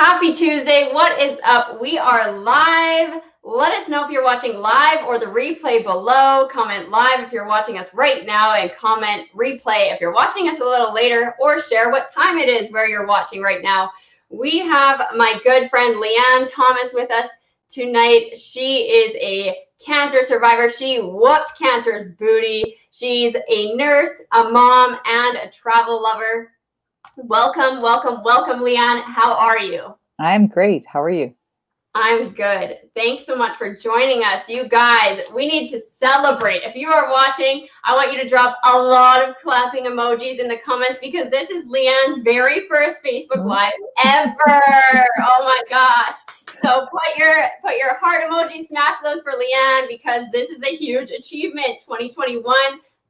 Happy Tuesday. What is up? We are live. Let us know if you're watching live or the replay below. Comment live if you're watching us right now and comment replay if you're watching us a little later, or share what time it is where you're watching right now. We have my good friend Leanne Thomas with us tonight. She is a cancer survivor. She whooped cancer's booty. She's a nurse, a mom, and a travel lover. Welcome, welcome, welcome, Leanne. How are you? I'm great. How are you? I'm good. Thanks so much for joining us. You guys, we need to celebrate. If you are watching, I want you to drop a lot of clapping emojis in the comments because this is Leanne's very first Facebook Live ever. Oh my gosh. So put your heart emoji, smash those for Leanne because this is a huge achievement. 2021,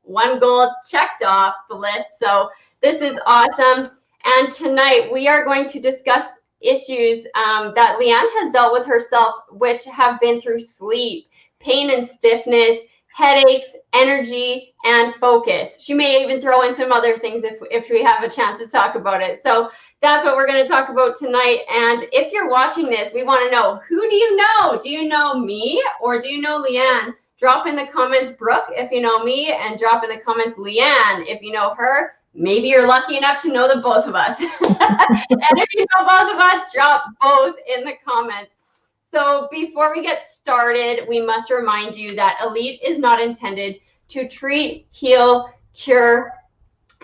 one goal checked off the list. So this is awesome. And tonight we are going to discuss issues that Leanne has dealt with herself, which have been through sleep, pain and stiffness, headaches, energy, and focus. She may even throw in some other things if we have a chance to talk about it. So that's what we're going to talk about tonight. And if you're watching this, we want to know, who do you know? Do you know me or do you know Leanne? Drop in the comments, Brooke, if you know me, and drop in the comments, Leanne, if you know her. Maybe you're lucky enough to know the both of us. And if you know both of us, drop both in the comments. So before we get started, we must remind you that Elite is not intended to treat, heal, cure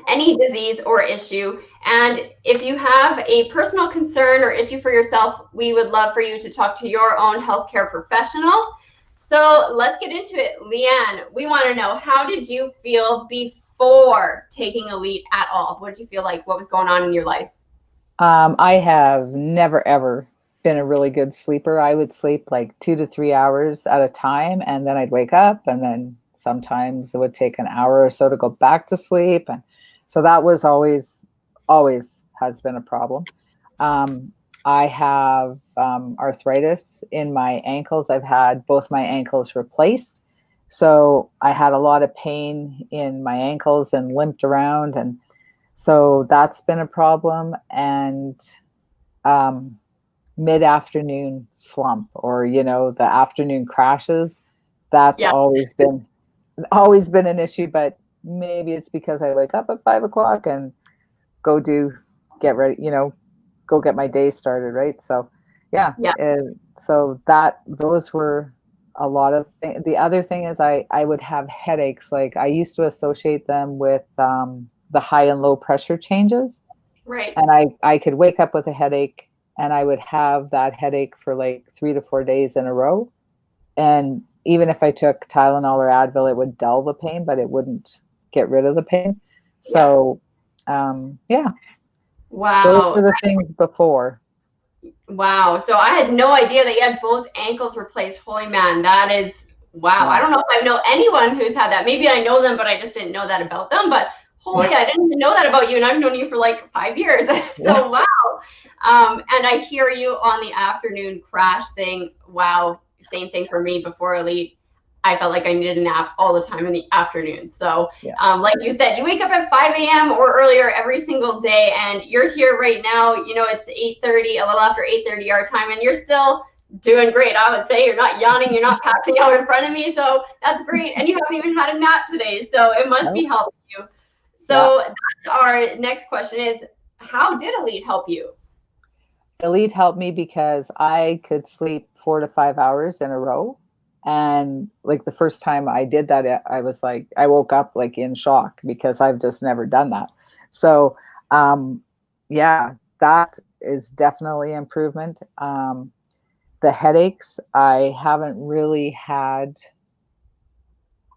any disease or issue. And if you have a personal concern or issue for yourself, we would love for you to talk to your own healthcare professional. So let's get into it. Leanne, we want to know, how did you feel before taking Elite at all? What did you feel like? What was going on in your life? I have never, ever been a really good sleeper. I would sleep like 2 to 3 hours at a time, and then I'd wake up, and then sometimes it would take an hour or so to go back to sleep. And so that was always has been a problem. I have arthritis in my ankles. I've had both my ankles replaced. So I had a lot of pain in my ankles and limped around. And so that's been a problem. And mid-afternoon slump, or, the afternoon crashes, that's always been an issue. But maybe it's because I wake up at 5 o'clock and get ready, go get my day started, right? So so those were a lot of things. The other thing is I would have headaches. Like, I used to associate them with the high and low pressure changes, right? And I could wake up with a headache, and I would have that headache for like 3 to 4 days in a row. And even if I took Tylenol or Advil, it would dull the pain, but it wouldn't get rid of the pain. So Wow. Those were the things before. Wow. So I had no idea that you had both ankles replaced. Holy man, that is, wow. Yeah. I don't know if I know anyone who's had that. Maybe I know them, but I just didn't know that about them. But holy, I didn't even know that about you. And I've known you for like 5 years. So wow. And I hear you on the afternoon crash thing. Wow. Same thing for me before Elite. I felt like I needed a nap all the time in the afternoon. So like you said, you wake up at 5 a.m. or earlier every single day, and you're here right now. It's 8:30, a little after 8:30 our time, and you're still doing great. I would say you're not yawning, you're not passing out in front of me. So that's great. And you haven't even had a nap today. So it must be helping you. So that's our next question is, how did Elite help you? Elite helped me because I could sleep 4 to 5 hours in a row. And like the first time I did that, I was like, I woke up like in shock because I've just never done that. So, that is definitely improvement. The headaches, I haven't really had.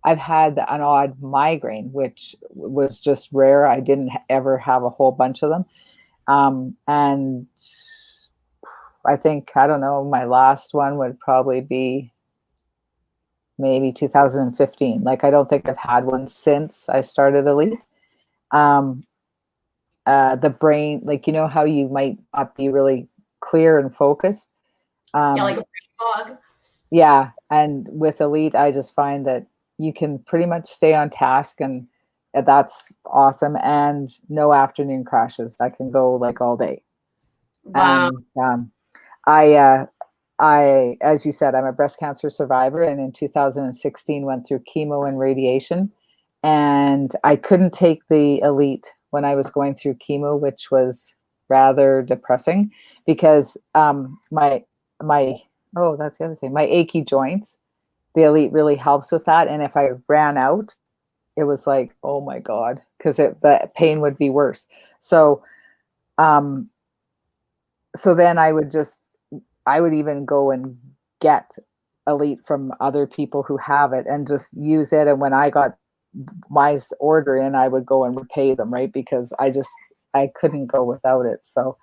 I've had an odd migraine, which was just rare. I didn't ever have a whole bunch of them. And I think, I don't know, my last one would probably be maybe 2015. Like, I don't think I've had one since I started Elite. The brain, like, how you might not be really clear and focused. Like a brain fog. Yeah. And with Elite, I just find that you can pretty much stay on task, and that's awesome. And no afternoon crashes. I can go like all day. Wow. And I, uh, as you said, I'm a breast cancer survivor, and in 2016 went through chemo and radiation, and I couldn't take the Elite when I was going through chemo, which was rather depressing because my oh, that's the other thing, my achy joints. The Elite really helps with that, and if I ran out, it was like, oh my god, because the pain would be worse. So um, so then I would even go and get Elite from other people who have it and just use it. And when I got my order in, I would go and repay them, right? Because I couldn't go without it. So,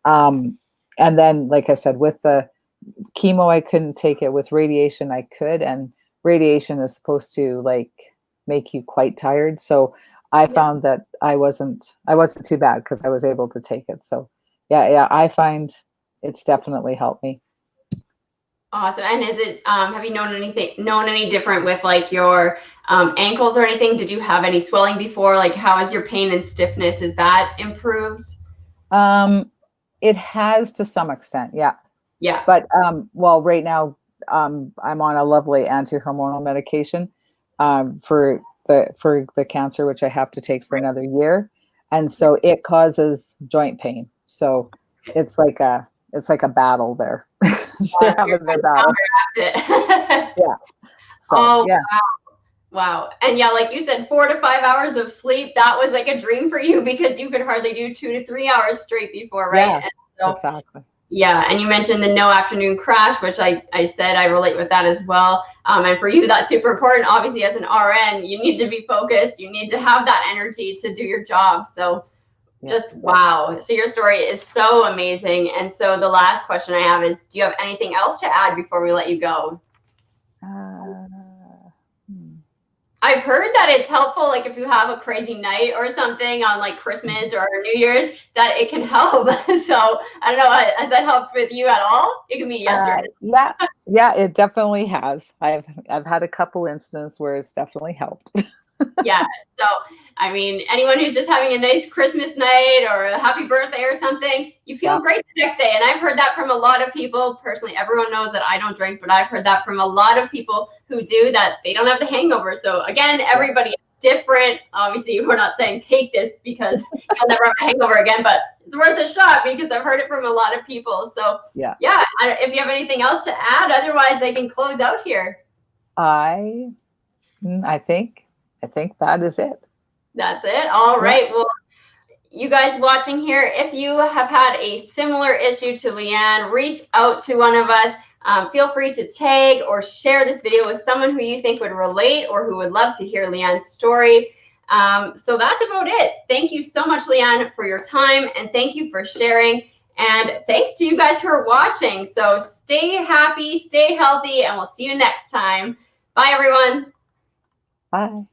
and then, like I said, with the chemo, I couldn't take it. With radiation, I could. And radiation is supposed to like make you quite tired. So I Yeah. found that I wasn't too bad because I was able to take it. So yeah, I find it's definitely helped me. Awesome. And is it, have you known any different with like your ankles or anything? Did you have any swelling before? Like, how is your pain and stiffness? Is that improved? It has to some extent, yeah. Yeah. But well, right now I'm on a lovely anti-hormonal medication for the cancer, which I have to take for another year, and so it causes joint pain. So it's like a battle there. They're having their battle. It. Yeah. So Oh, yeah. wow. And yeah, like you said, 4 to 5 hours of sleep, that was like a dream for you because you could hardly do 2 to 3 hours straight before, right? Yeah. And so, Exactly. yeah, and you mentioned the no afternoon crash, which I said I relate with that as well. And for you, that's super important. Obviously, as an RN, you need to be focused. You need to have that energy to do your job. So just wow. So your story is so amazing. And so the last question I have is, do you have anything else to add before we let you go? I've heard that it's helpful, like if you have a crazy night or something on like Christmas or New Year's, that it can help. So I don't know, has that helped with you at all? It can be yesterday. Yeah, it definitely has. I've had a couple instances where it's definitely helped. Yeah. So, I mean, anyone who's just having a nice Christmas night or a happy birthday or something, you feel great the next day. And I've heard that from a lot of people. Personally, everyone knows that I don't drink, but I've heard that from a lot of people who do, that they don't have the hangover. So again, everybody is different. Obviously, we're not saying take this because you'll never have a hangover again, but it's worth a shot because I've heard it from a lot of people. So yeah, if you have anything else to add, otherwise I can close out here. I think that is it. That's it. All right. Well, you guys watching here, if you have had a similar issue to Leanne, reach out to one of us. Feel free to tag or share this video with someone who you think would relate or who would love to hear Leanne's story. So that's about it. Thank you so much, Leanne, for your time, and thank you for sharing. And thanks to you guys who are watching. So stay happy, stay healthy, and we'll see you next time. Bye, everyone. Bye.